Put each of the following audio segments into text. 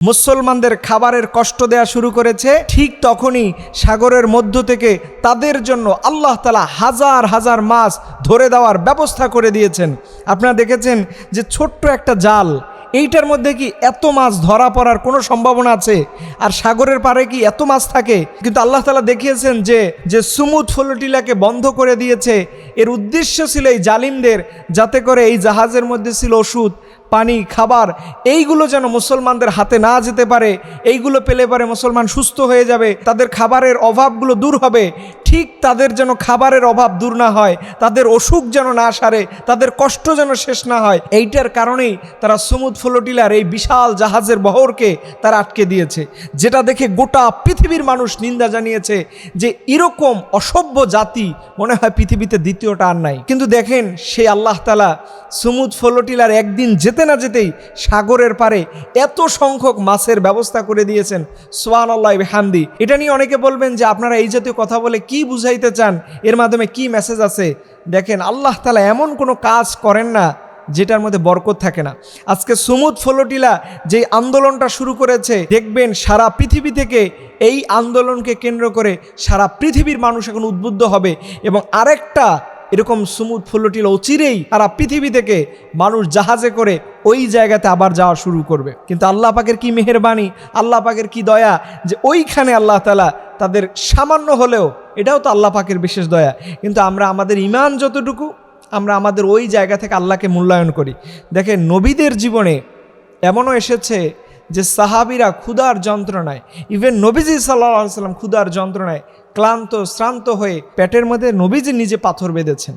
মুসলমানদের খাবারের কষ্ট দেয়া শুরু করেছে, ঠিক তখনই সাগরের মধ্য থেকে তাদের জন্য আল্লাহ তাআলা হাজার হাজার মাছ ধরে দেওয়ার ব্যবস্থা করে দিয়েছেন। আপনারা দেখেছেন যে ছোট্ট একটা জাল, এইটার মধ্যে কি এত মাছ ধরা পড়ার কোনো সম্ভাবনা আছে? আর সাগরের পাড়ে কি এত মাছ থাকে? কিন্তু আল্লাহ তাআলা দেখিয়েছেন যে সুমুদ ফ্লোটিলাকে বন্ধ করে দিয়েছে, এর উদ্দেশ্য ছিল এই জালিমদের, যাতে করে এই জাহাজের মধ্যে ছিল ওষুধ, পানি, খাবার, এইগুলো যেন মুসলমানদের হাতে না যেতে পারে। এইগুলো পেলে পরে মুসলমান সুস্থ হয়ে যাবে, তাদের খাবারের অভাবগুলো দূর হবে। ঠিক তাদের যেন খাবারের অভাব দূর না হয়, তাদের অসুখ যেন না সারে, তাদের কষ্ট যেন শেষ না হয়, এইটার কারণেই তারা সুমুদ ফ্লোটিলার এই বিশাল জাহাজের বহরকে তারা আটকে দিয়েছে। যেটা দেখে গোটা পৃথিবীর মানুষ নিন্দা জানিয়েছে যে এরকম অসভ্য জাতি মনে হয় পৃথিবীতে দ্বিতীয়টা আর নাই। কিন্তু দেখেন সেই আল্লাহ তাআলা সুমুদ ফ্লোটিলার একদিন যেতে না যেতেই সাগরের পারে এত সংখ্যক মাছের ব্যবস্থা করে দিয়েছেন। সুবহানাল্লাহি ওয়া বিহামদি। এটা নিয়ে অনেকে বলবেন যে আপনারা এই জাতীয় কথা বলে কি বুঝাইতে চান, এর মাধ্যমে কি মেসেজ আছে? দেখেন, আল্লাহ তাআলা এমন কোনো কাজ করেন না যেটার মধ্যে বরকত থাকে না। আজকে সুমুদ ফ্লোটিলা যে আন্দোলনটা শুরু করেছে, দেখবেন সারা পৃথিবী থেকে এই আন্দোলনকে কেন্দ্র করে সারা পৃথিবীর মানুষ এখন উদ্বুদ্ধ হবে, এবং আরেকটা এরকম সুমুদ ফ্লোটিলা অচিরেই সারা পৃথিবী থেকে মানুষ জাহাজে করে ওই জায়গাতে আবার যাওয়া শুরু করবে। কিন্তু আল্লাহ পাকের কি মেহেরবানি, আল্লাহ পাকের কি দয়া যে ওইখানে আল্লাহ তাআলা তাদের সামান্য হলেও, এটাও তো আল্লাহ পাকের বিশেষ দয়া। কিন্তু আমরা আমাদের ঈমান যতটুকু, আমরা আমাদের ওই জায়গা থেকে আল্লাহকে মূল্যায়ন করি। দেখেন, নবীদের জীবনে এমনও এসেছে যে সাহাবীরা ক্ষুধার যন্ত্রণায়, ইভেন নবীজি সাল্লাল্লাহু আলাইহি ওয়াসাল্লাম ক্ষুধার যন্ত্রণায় ক্লান্ত শ্রান্ত হয়ে পেটের মধ্যে নবীজি নিজে পাথর বেঁধেছেন।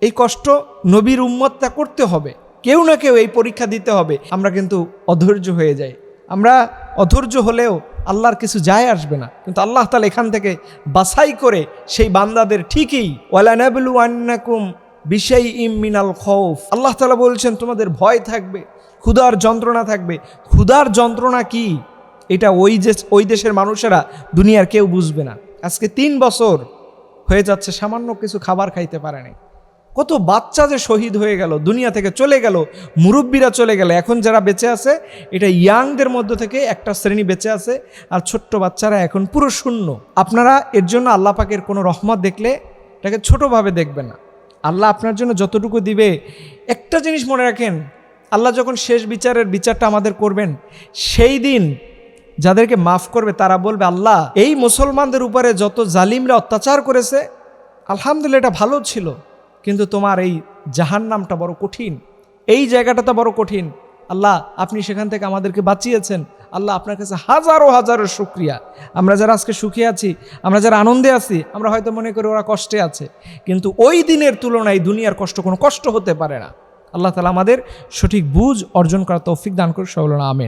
এই কষ্ট নবীর উম্মতটা করতে হবে, কেউ না কেউ এই পরীক্ষা দিতে হবে। আমরা কিন্তু অধৈর্য হয়ে যাই। আমরা অধৈর্য হলেও আল্লাহর কিছু যায় আসবে না। কিন্তু আল্লাহ তাআলা এখান থেকে বাছাই করে সেই বান্দাদের ঠিকই ওয়ালানাবলুওয়ান্নাকুম বিশাইইম মিনাল খাউফ, আল্লাহ তাআলা বলছেন তোমাদের ভয় থাকবে, ক্ষুধার যন্ত্রণা থাকবে। ক্ষুধার যন্ত্রণা কি, এটা ওই দেশের মানুষেরা দুনিয়ার কেউ বুঝবে না। আজকে 3 বছর হয়ে যাচ্ছে সামান্য কিছু খাবার খাইতে পারে নাই। কত বাচ্চা যে শহীদ হয়ে গেল, দুনিয়া থেকে চলে গেল, মুরব্বীরা চলে গেল। এখন যারা বেঁচে আছে এটা ইয়াংদের মধ্য থেকে একটা শ্রেণী বেঁচে আছে, আর ছোট্ট বাচ্চারা এখন পুরো শূন্য। আপনারা এর জন্য আল্লাহ পাকের কোনো রহমত দেখলে এটাকে ছোটোভাবে দেখবেন না। আল্লাহ আপনার জন্য যতটুকু দিবে, একটা জিনিস মনে রাখেন, আল্লাহ যখন শেষ বিচারটা আমাদের করবেন, সেই দিন যাদেরকে মাফ করবে তারা বলবে, আল্লাহ এই মুসলমানদের উপরে যত জালিমরা অত্যাচার করেছে, আলহামদুলিল্লাহ এটা ভালো ছিল, কিন্তু তোমার এই জাহান্নামটা বড় কঠিন, এই জায়গাটা তো বড় কঠিন। আল্লাহ আপনি সেখান থেকে আমাদেরকে বাঁচিয়েছেন। আল্লাহ আপনার কাছে হাজারো হাজারো শুকরিয়া। আমরা যারা আজকে সুখে আছি, আমরা যারা আনন্দে আছি, আমরা হয়তো মনে করি ওরা কষ্টে আছে, কিন্তু ওই দিনের তুলনায় দুনিয়ার কষ্ট কোনো কষ্ট হতে পারে না। আল্লাহ তাআলা আমাদের সঠিক বুঝ অর্জন করার তৌফিক দান করুন। সকলে আমিন।